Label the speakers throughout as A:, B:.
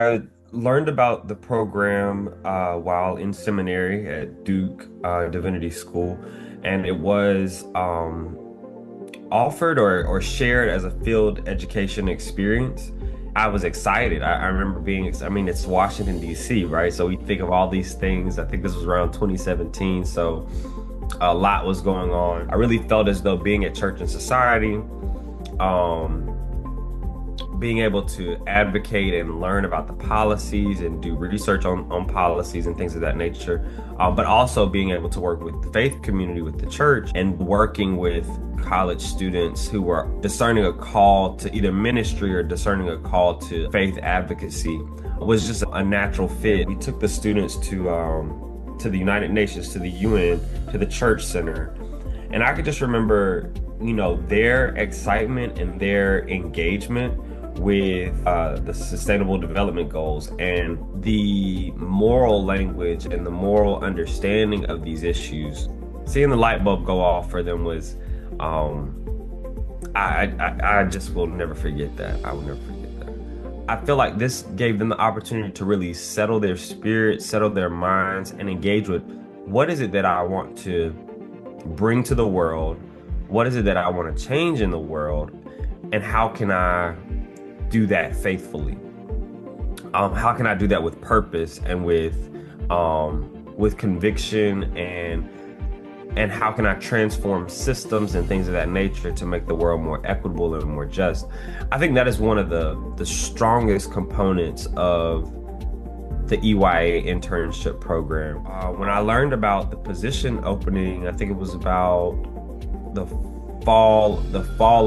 A: I learned about the program while in seminary at Duke Divinity School, and it was offered or shared as a field education experience. I was excited. I remember I mean, it's Washington, D.C., right? So we think of all these things. I think this was around 2017. So a lot was going on. I really felt as though being at Church and Society, um, being able to advocate and learn about the policies and do research on policies and things of that nature, but also being able to work with the faith community, with the church, and working with college students who were discerning a call to either ministry or discerning a call to faith advocacy was just a natural fit. We took the students to the United Nations, to the UN, to the church center, and I could just remember, their excitement and their engagement with the Sustainable Development Goals and the moral language and the moral understanding of these issues. Seeing the light bulb go off for them was, I just will never forget that. I will never forget that. I feel like this gave them the opportunity to really settle their spirit, settle their minds, and engage with what is it that I want to bring to the world? What is it that I want to change in the world? And how can I do that faithfully? How can I do that with purpose and with conviction, and how can I transform systems and things of that nature to make the world more equitable and more just? I think that is one of the strongest components of the EYA internship program. When I learned about the position opening, I think it was about the fall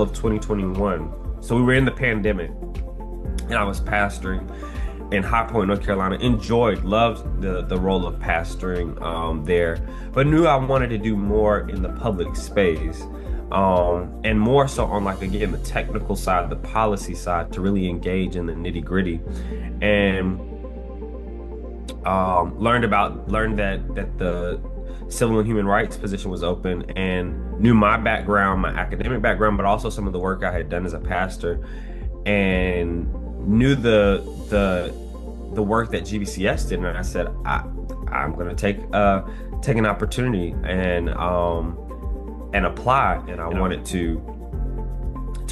A: of 2021. So we were in the pandemic, and I was pastoring in High Point, North Carolina. Loved the role of pastoring there, but knew I wanted to do more in the public space, and more so on, like, again, the technical side, the policy side, to really engage in the nitty gritty, and learned that the civil and human rights position was open, and knew my background, my academic background, but also some of the work I had done as a pastor, and knew the work that GBCS did. And I said, I'm going to take an opportunity and apply. And I wanted to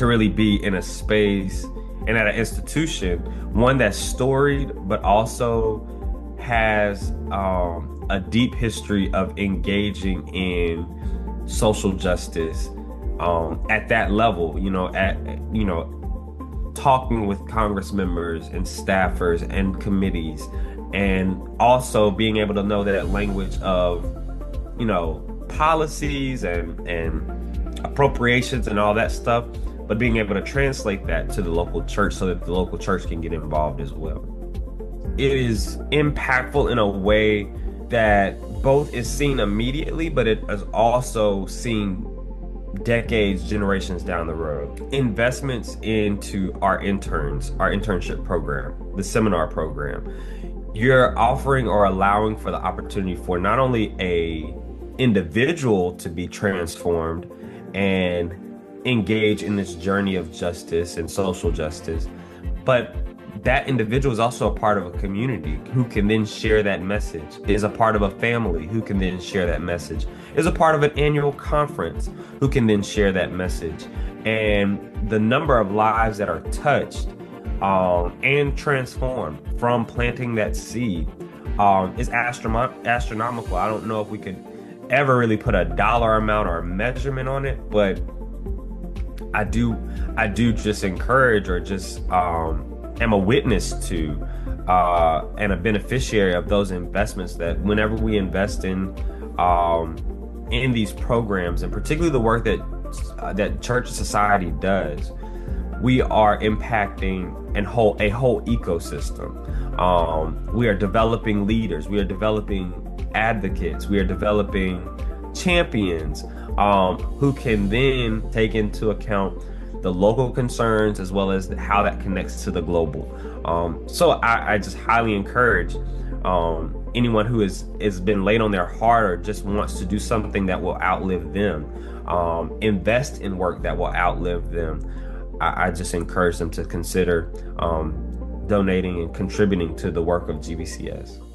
A: really be in a space and at an institution, one that's storied, but also has a deep history of engaging in social justice at that level, talking with Congress members and staffers and committees, and also being able to know that language of, policies and appropriations and all that stuff, but being able to translate that to the local church so that the local church can get involved as well. It is impactful in a way that both is seen immediately, but it is also seen decades, generations down the road. Investments into our interns, our internship program, the seminar program. You're offering or allowing for the opportunity for not only a individual to be transformed and engage in this journey of justice and social justice, but that individual is also a part of a community who can then share that message, is a part of a family who can then share that message, is a part of an annual conference who can then share that message. And the number of lives that are touched and transformed from planting that seed is astronomical. I don't know if we could ever really put a dollar amount or a measurement on it, but I do just encourage, or just am a witness to and a beneficiary of those investments, that whenever we invest in these programs, and particularly the work that Church and Society does, we are impacting a whole ecosystem. We are developing leaders, we are developing advocates, we are developing champions who can then take into account the local concerns as well as how that connects to the global. So I just highly encourage anyone who has been laid on their heart or just wants to do something that will outlive them, invest in work that will outlive them. I just encourage them to consider donating and contributing to the work of GBCS.